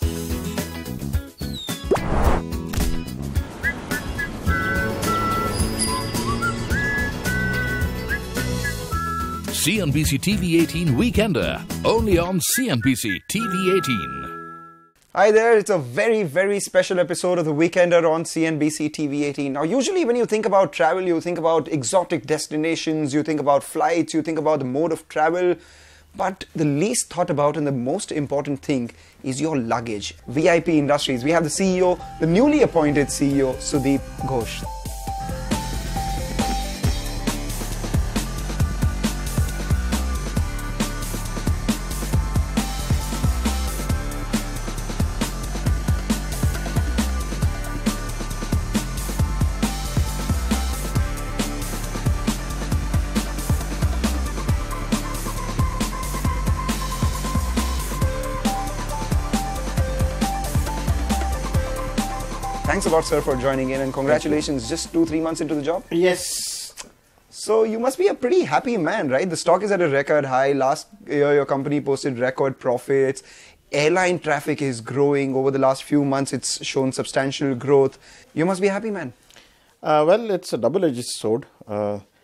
CNBC-TV18 Weekender, only on CNBC-TV18. Hi there, it's a very, very special episode of The Weekender on CNBC-TV18. Now, usually when you think about travel, you think about exotic destinations, you think about flights, you think about the mode of travel. But the least thought about and the most important thing is your luggage. VIP Industries. We have the CEO, the newly appointed CEO, Sudip Ghose. Thanks a lot, sir, for joining in, and congratulations, just 2-3 months into the job? Yes. So you must be a pretty happy man, right? The stock is at a record high. Last year, your company posted record profits. Airline traffic is growing. Over the last few months, it's shown substantial growth. You must be a happy man. Well, it's a double-edged sword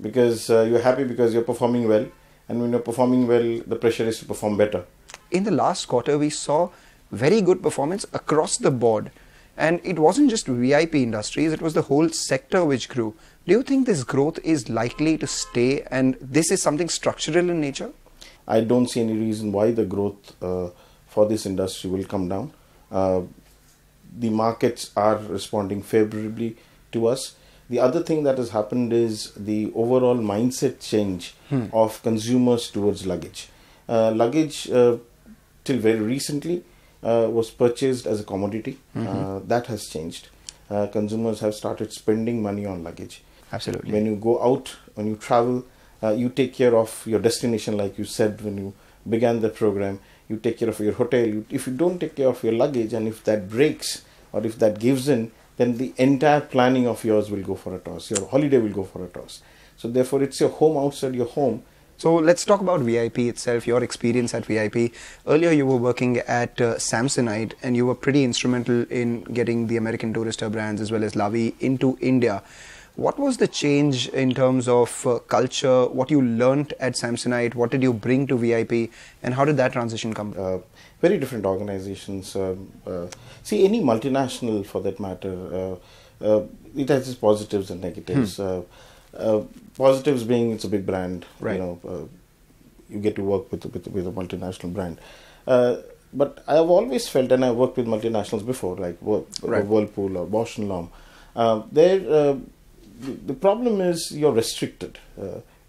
because you're happy because you're performing well. And when you're performing well, the pressure is to perform better. In the last quarter, we saw very good performance across the board. And it wasn't just VIP Industries, it was the whole sector which grew. Do you think this growth is likely to stay and this is something structural in nature? I don't see any reason why the growth for this industry will come down. The markets are responding favorably to us. The other thing that has happened is the overall mindset change of consumers towards luggage. Luggage, till very recently, was purchased as a commodity. That has changed. Consumers have started spending money on luggage. Absolutely. When you go out, when you travel, you take care of your destination, like you said when you began the program. You take care of your hotel. If you don't take care of your luggage, and if that breaks or if that gives in, then the entire planning of yours will go for a toss. Your holiday will go for a toss. So therefore, it's your home outside your home. So let's talk about VIP itself, your experience at VIP. Earlier you were working at Samsonite and you were pretty instrumental in getting the American Tourister brands as well as Lavi into India. What was the change in terms of culture, what you learnt at Samsonite, what did you bring to VIP, and how did that transition come? Very different organizations. See, any multinational for that matter, it has its positives and negatives. Positives being it's a big brand, right. You get to work with a multinational brand. But I have always felt, and I've worked with multinationals before, like Whirlpool or Bosch and Lomb. The problem is you're restricted.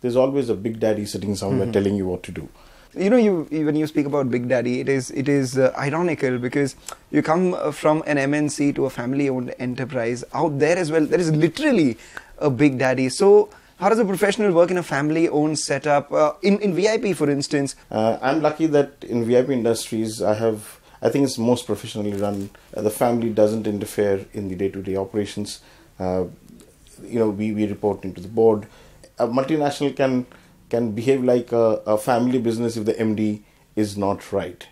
There's always a big daddy sitting somewhere telling you what to do. You know, when you speak about Big Daddy, it is ironical because you come from an MNC to a family-owned enterprise. Out there as well, there is literally a Big Daddy. So how does a professional work in a family-owned setup? In VIP, for instance? I'm lucky that in VIP Industries, I think it's most professionally run. The family doesn't interfere in the day-to-day operations. We report into the board. A multinational can behave like a family business if the MD is not right.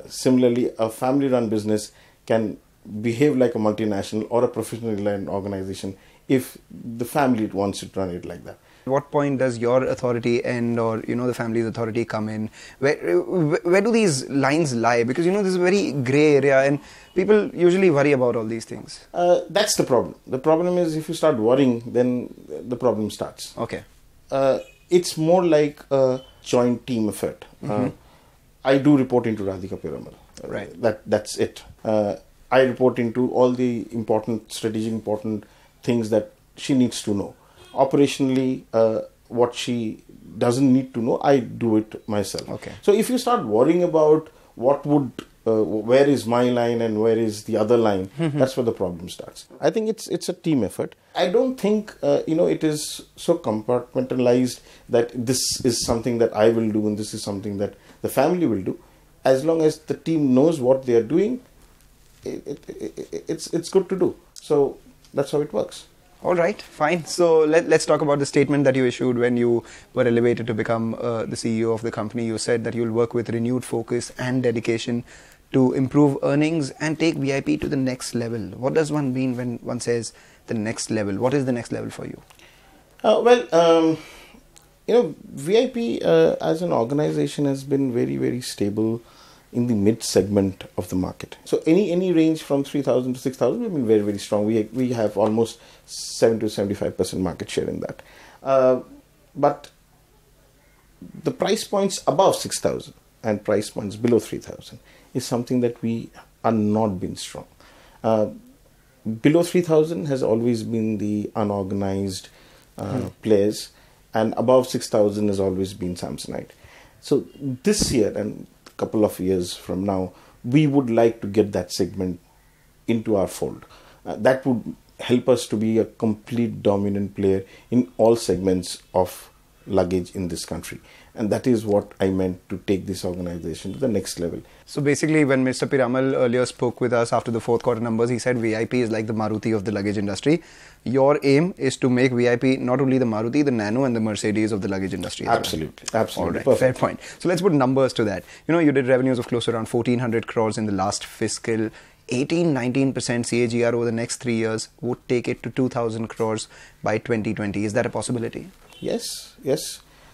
Similarly, a family-run business can behave like a multinational or a professionally run organization if the family wants to run it like that. At what point does your authority end, or the family's authority come in? Where do these lines lie? Because this is a very grey area and people usually worry about all these things. That's the problem. The problem is if you start worrying, then the problem starts. Okay. It's more like a joint team effort. I do report into Radhika Piramal. Right. That's it. I report into all the strategic important things that she needs to know. Operationally, what she doesn't need to know, I do it myself. Okay. So if you start worrying about where is my line and where is the other line, that's where the problem starts. I think it's a team effort. I don't think it is so compartmentalized that this is something that I will do and this is something that the family will do. As long as the team knows what they are doing, it's good to do. So that's how it works. All right, fine. So let's talk about the statement that you issued when you were elevated to become the CEO of the company. You said that you'll work with renewed focus and dedication to improve earnings and take VIP to the next level? What does one mean when one says the next level? What is the next level for you? VIP as an organization has been very, very stable in the mid segment of the market. So any range from 3,000 to 6,000 will be very, very strong. We have almost 7 to 75% market share in that. But the price points above 6,000 and price points below 3,000 is something that we are not been strong. Below 3,000 has always been the unorganized players, and above 6,000 has always been Samsonite. So this year and a couple of years from now, we would like to get that segment into our fold. That would help us to be a complete dominant player in all segments of luggage in this country. And that is what I meant to take this organization to the next level. So basically, when Mr. Piramal earlier spoke with us after the fourth quarter numbers, he said VIP is like the Maruti of the luggage industry. Your aim is to make VIP not only the Maruti, the Nano and the Mercedes of the luggage industry. Absolutely. Well. Absolutely. All right, fair point. So let's put numbers to that. You did revenues of close to around 1,400 crores in the last fiscal. 18-19% CAGR over the next 3 years would take it to 2,000 crores by 2020. Is that a possibility? Yes.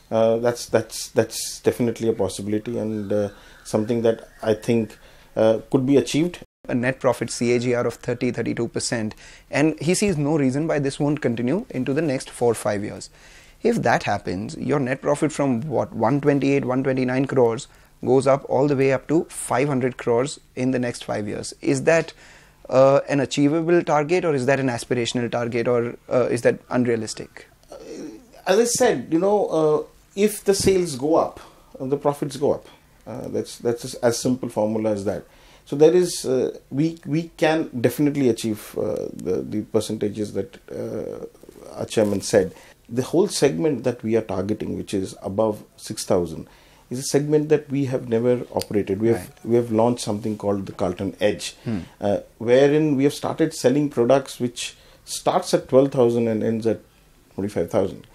That's definitely a possibility, and something that I think could be achieved. A net profit CAGR of 30-32%, and he sees no reason why this won't continue into the next 4 or 5 years. If that happens, your net profit from 128-129 crores goes up all the way up to 500 crores in the next 5 years. Is that an achievable target, or is that an aspirational target, or is that unrealistic? As I said, if the sales go up, the profits go up. That's just as simple formula as that. So there is, we can definitely achieve the percentages that our chairman said. The whole segment that we are targeting, which is above 6,000, is a segment that we have never operated. We have launched something called the Carlton Edge, wherein we have started selling products which starts at 12,000 and ends at 25,000.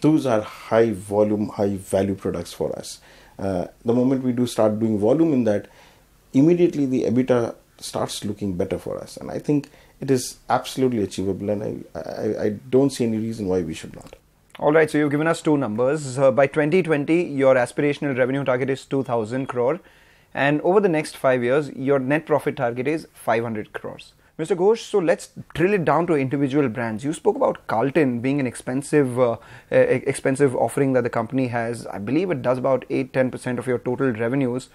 Those are high volume, high value products for us. The moment we do start doing volume in that, immediately the EBITDA starts looking better for us. And I think it is absolutely achievable, and I don't see any reason why we should not. All right, so you've given us two numbers. By 2020, your aspirational revenue target is 2,000 crore. And over the next 5 years, your net profit target is 500 crores. Mr. Ghose, so let's drill it down to individual brands. You spoke about Carlton being an expensive offering that the company has. I believe it does about 8-10% of your total revenues.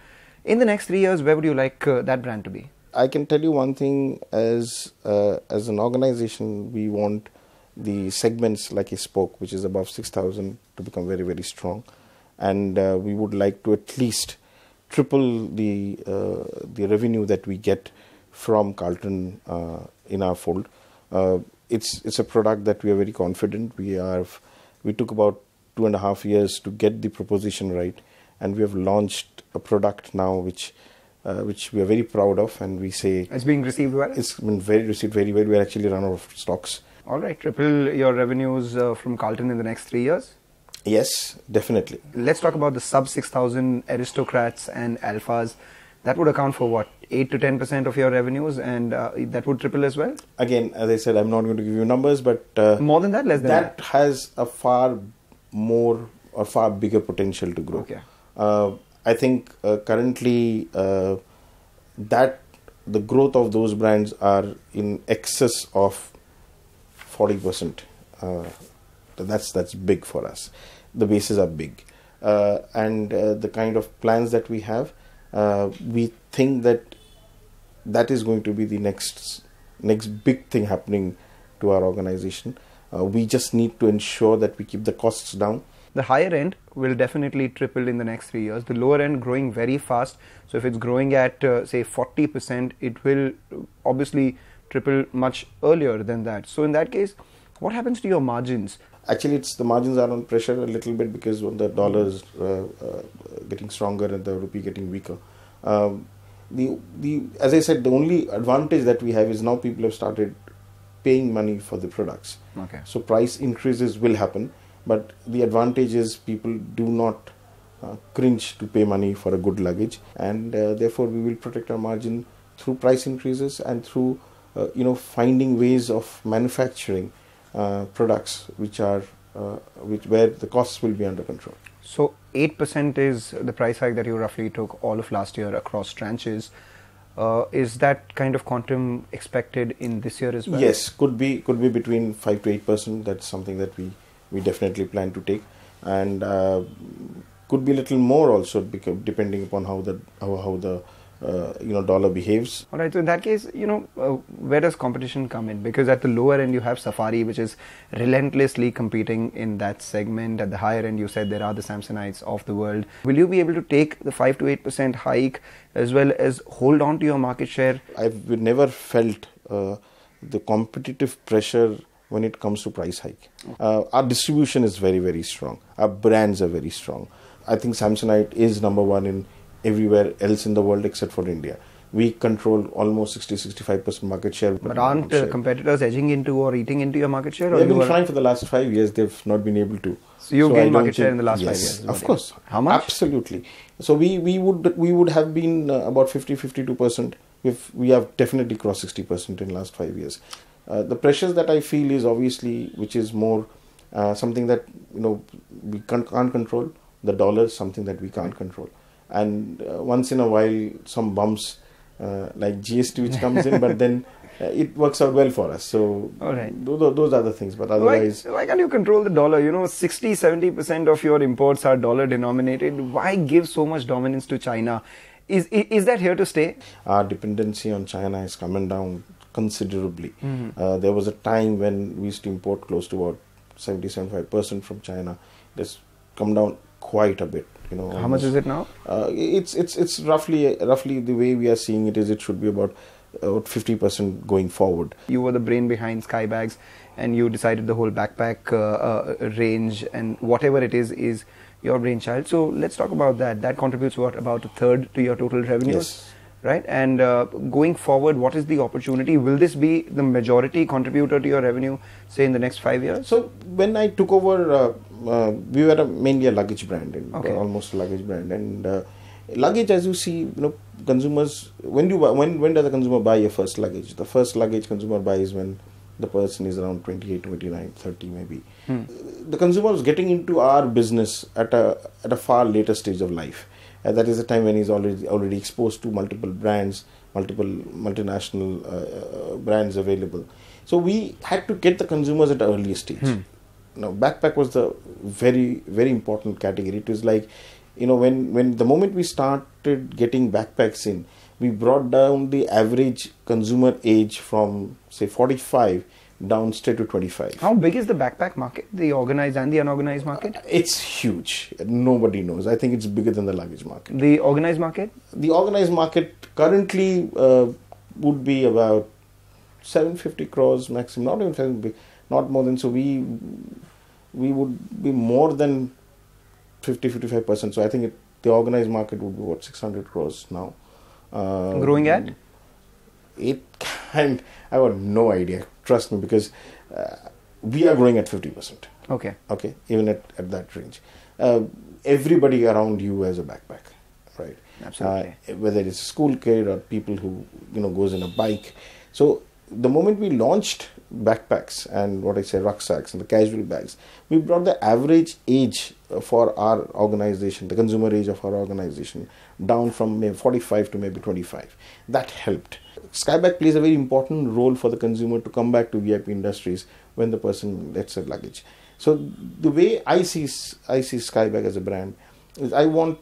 In the next 3 years, where would you like that brand to be? I can tell you one thing, as an organization, we want the segments, like I spoke, which is above 6,000, to become very, very strong. And we would like to at least triple the revenue that we get from Carlton in our fold. It's a product that we are very confident. We took about 2.5 years to get the proposition right, and we have launched a product now which we are very proud of, and we say it's being received well. It's been received very well. We are actually run out of stocks. All right, triple your revenues from Carlton in the next 3 years. Yes, definitely. Let's talk about the sub 6,000 Aristocrats and Alphas. That would account for what, 8 to 10% of your revenues, and that would triple as well? Again, as I said, I'm not going to give you numbers, but more than that, less than that? That has a far more or far bigger potential to grow. Okay. I think currently that the growth of those brands are in excess of 40%. That's big for us. The bases are big, and the kind of plans that we have, we think that is going to be the next big thing happening to our organization. We just need to ensure that we keep the costs down. The higher end will definitely triple in the next 3 years. The lower end growing very fast. So if it's growing at say 40%, it will obviously triple much earlier than that. So in that case, what happens to your margins? Actually, the margins are on pressure a little bit because when the dollar is getting stronger and the rupee getting weaker. As I said, the only advantage that we have is now people have started paying money for the products. Okay. So price increases will happen, but the advantage is people do not cringe to pay money for a good luggage, and therefore we will protect our margin through price increases and through finding ways of manufacturing products where the costs will be under control. So 8% is the price hike that you roughly took all of last year across tranches. Is that kind of quantum expected in this year as well? Yes, could be between 5 to 8%. That's something that we definitely plan to take, and could be a little more also, depending upon how the dollar behaves. All right. So in that case, where does competition come in? Because at the lower end you have Safari, which is relentlessly competing in that segment. At the higher end, you said there are the Samsonites of the world. Will you be able to take the 5 to 8% hike as well as hold on to your market share? I've never felt the competitive pressure when it comes to price hike. Our distribution is very, very strong. Our brands are very strong. I think Samsonite is number one in everywhere else in the world except for India. We control almost 60-65% market share. But aren't competitors edging into or eating into your market share? They've been trying for the last 5 years. They've not been able to. So you've gained market share in the last 5 years? Of course. How much? Absolutely. So we would have been about 50-52%. We have definitely crossed 60% in the last 5 years. The pressures that I feel is obviously, which is more something that we can't control. The dollar is something that we can't control. And once in a while some bumps like GST which comes in, but then it works out well for us. So all right. Those are the things, but otherwise... Why can't you control the dollar? 60-70% of your imports are dollar denominated. Why give so much dominance to China? Is that here to stay? Our dependency on China is coming down considerably. There was a time when we used to import close to about 70-75% from China. It's come down quite a bit. How much is it now? It's roughly the way we are seeing it is it should be about 50% going forward. You were the brain behind Skybags, and you decided the whole backpack range and whatever it is your brainchild. So let's talk about that. That contributes about a third to your total revenues. Yes. Right? And going forward, what is the opportunity? Will this be the majority contributor to your revenue, say, in the next 5 years? So when I took over, we were mainly a luggage brand, almost a luggage brand. And luggage, as you see, consumers, when does a consumer buy a first luggage? The first luggage consumer buys when the person is around 28, 29, 30 maybe. The consumer is getting into our business at a far later stage of life. That is the time when he's already exposed to multiple brands, multiple multinational brands available. So we had to get the consumers at an early stage. Now, backpack was the very, very important category. It was like, when the moment we started getting backpacks in, we brought down the average consumer age from, say, 45 down straight to 25. How big is the backpack market, the organized and the unorganized market? It's huge. Nobody knows. I think it's bigger than the luggage market. The organized market? The organized market currently would be about 750 crores maximum, not even 750, not more than. So we would be more than 50-55%. So I think the organized market would be what, 600 crores now. Growing at? I have no idea. Trust me, because we are growing at 50%. Okay, even at that range. Everybody around you has a backpack, right? Absolutely. Whether it's a school kid or people who goes in a bike. So the moment we launched backpacks and rucksacks and the casual bags, we brought the average age for our organization, the consumer age of our organization, down from maybe 45 to maybe 25. That helped. Skybag plays a very important role for the consumer to come back to VIP industries when the person gets a luggage. So the way I see Skybag as a brand is I want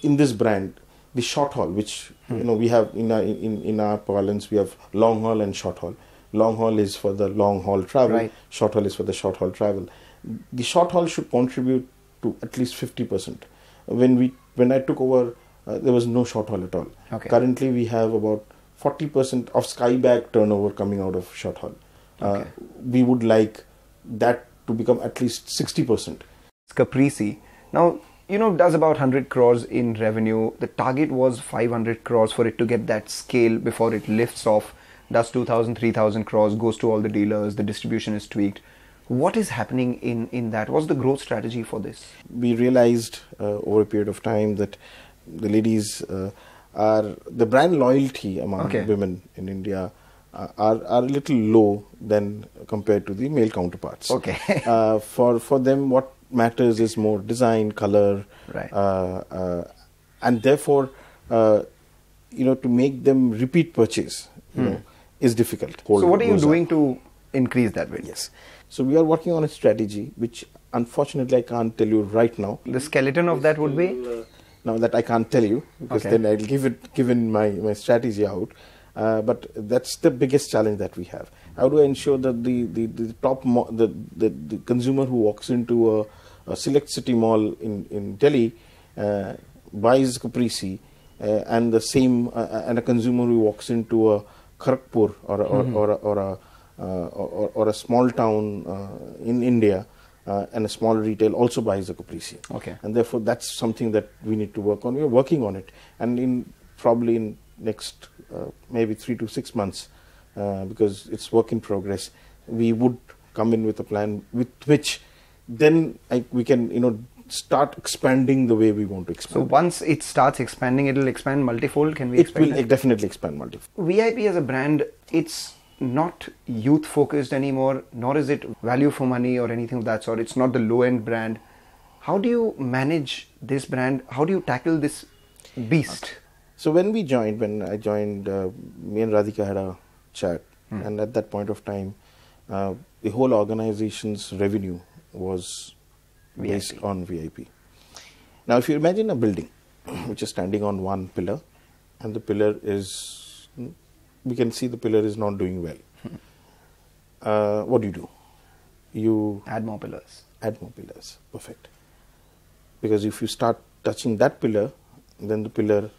in this brand the short haul, which we have in our parlance, we have long haul and short haul. Long haul is for the long haul travel. Right. Short haul is for the short haul travel. The short haul should contribute to at least 50%. When I took over, there was no short haul at all. Okay. Currently, we have about 40% of Skybag turnover coming out of short haul. Okay. We would like that to become at least 60%. Caprese now, does about 100 crores in revenue. The target was 500 crores for it to get that scale before it lifts off. Does 2,000, 3,000 crores, goes to all the dealers, the distribution is tweaked. What is happening in that? What's the growth strategy for this? We realized over a period of time that the ladies the brand loyalty among women in India are a little low than compared to the male counterparts. Okay. For them, what matters is more design, color, right. And therefore, to make them repeat purchase, is difficult. So what are you doing to increase that way? Yes. So we are working on a strategy, which unfortunately I can't tell you right now. The skeleton of that would be? Now that I can't tell you, because then I'll given my strategy out. But that's the biggest challenge that we have. How do I ensure that the consumer who walks into a select city mall in Delhi buys Caprese, and the same and a consumer who walks into a Kharagpur or a small town in India and a small retail also buys a Caprese. Okay. And therefore that's something that we need to work on. We are working on it, and probably in next maybe 3 to 6 months, because it's work in progress, we would come in with a plan with which then we can start expanding the way we want to expand. So once it starts expanding, it will expand multifold. Can we expect that? It will definitely expand multifold. VIP as a brand, it's not youth focused anymore, nor is it value for money or anything of that sort. It's not the low end brand. How do you manage this brand? How do you tackle this beast? So when I joined, me and Radhika had a chat, and at that point of time, the whole organization's revenue was based on VIP. Now, if you imagine a building which is standing on one pillar, and the pillar is, we can see the pillar is not doing well. What do? You add more pillars. Add more pillars. Perfect. Because if you start touching that pillar, then the pillar,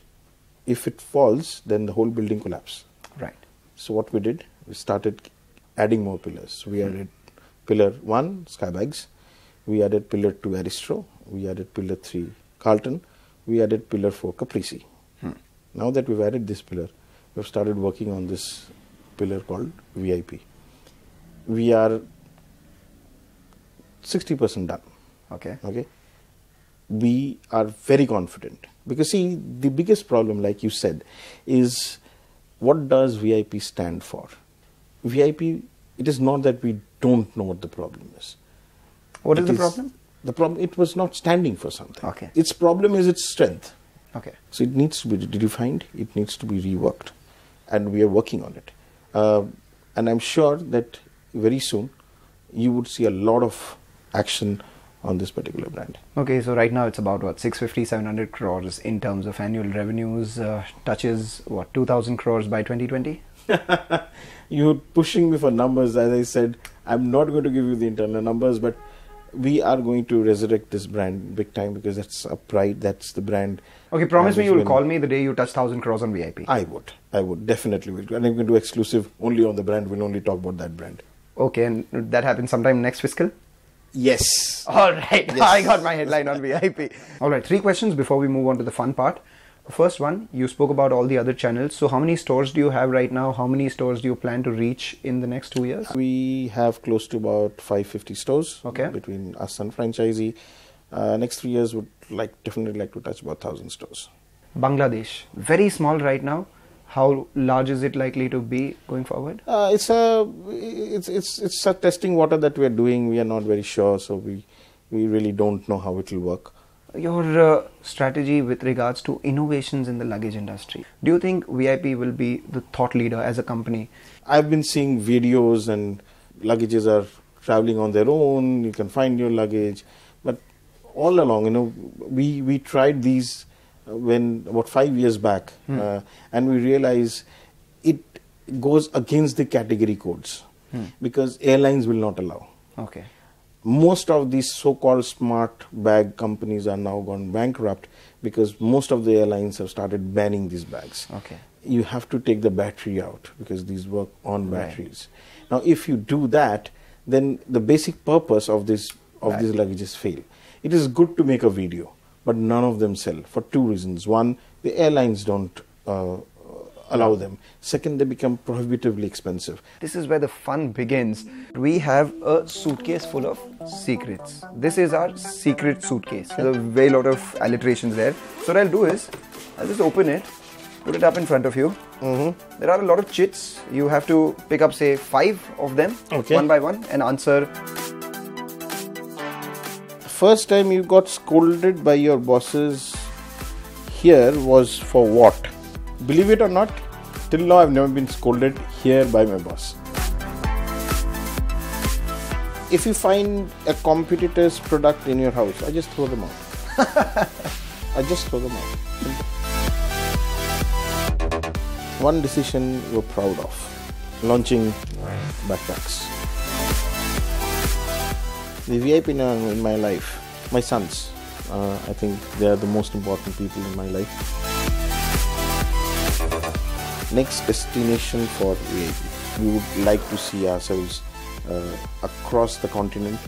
if it falls, then the whole building collapses. Right. So what we did, we started adding more pillars. We added pillar 1, Skybags. We added pillar 2, Aristocrats. We added pillar 3, Carlton. We added pillar 4, Caprese. Now that we've added this pillar, we've started working on this pillar called VIP. We are 60% done. Okay. We are very confident. Because see, the biggest problem, like you said, is what does VIP stand for? VIP, it is not that we don't know what the problem is. What is the problem? The problem, it was not standing for something. Okay. Its problem is its strength. Okay. So it needs to be redefined, it needs to be reworked, and we are working on it. And I'm sure that very soon you would see a lot of action on this particular brand. Okay, so right now it's about what, 650-700 crores in terms of annual revenues, touches what, 2,000 crores by 2020? You're pushing me for numbers. As I said, I'm not going to give you the internal numbers, but we are going to resurrect this brand big time, because that's a pride, that's the brand. Okay, promise me you will call me the day you touch 1,000 crores on VIP. I would definitely will. And I'm going to do exclusive only on the brand. We'll only talk about that brand. Okay, and that happens sometime next fiscal? Yes. All right, yes. I got my headline on VIP. All right, 3 questions before we move on to the fun part. First one, you spoke about all the other channels. So how many stores do you have right now? How many stores do you plan to reach in the next 2 years? We have close to about 550 stores between us and franchisee. Next 3 years would definitely like to touch about 1,000 stores. Bangladesh, very small right now. How large is it likely to be going forward? It's a testing water that we are doing. We are not very sure, so we really don't know how it will work. Your strategy with regards to innovations in the luggage industry. Do you think VIP will be the thought leader as a company? I've been seeing videos and luggages are traveling on their own. You can find your luggage. But all along, we tried these about 5 years back, and we realized it goes against the category codes because airlines will not allow. Okay. Most of these so-called smart bag companies are now gone bankrupt because most of the airlines have started banning these bags. Okay. You have to take the battery out because these work on batteries. Now, if you do that, then the basic purpose of these luggages fail. It is good to make a video, but none of them sell for 2 reasons. One, the airlines don't allow them. Second, they become prohibitively expensive. This is where the fun begins. We have a suitcase full of secrets. This is our secret suitcase. There's a very lot of alliterations there. So what I'll do is, I'll just open it, put it up in front of you. There are a lot of chits. You have to pick up, say, 5 of them, one by one, and answer. First time you got scolded by your bosses here was for what? Believe it or not, till now I've never been scolded here by my boss. If you find a competitor's product in your house, I just throw them out. I just throw them out. One decision we're proud of, launching backpacks. The VIP in my life, my sons, I think they are the most important people in my life. Next destination for VIP. We would like to see ourselves across the continent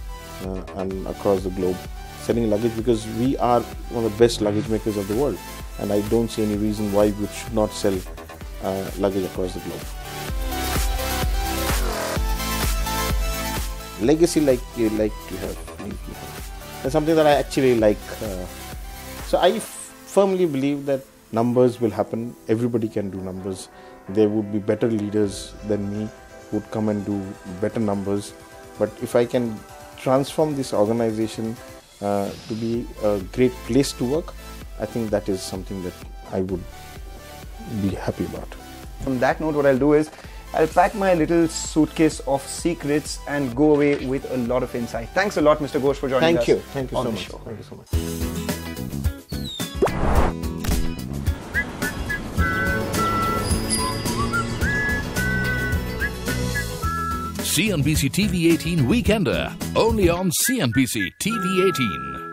and across the globe selling luggage, because we are one of the best luggage makers of the world, and I don't see any reason why we should not sell luggage across the globe. Legacy like you like to have. That's something that I actually like. So I firmly believe that numbers will happen. Everybody can do numbers. There would be better leaders than me who would come and do better numbers. But if I can transform this organization to be a great place to work, I think that is something that I would be happy about. On that note, what I'll do is, I'll pack my little suitcase of secrets and go away with a lot of insight. Thanks a lot, Mr. Ghose, for joining us. Thank you so much. Thank you so much. CNBC TV18 Weekender, only on CNBC TV18.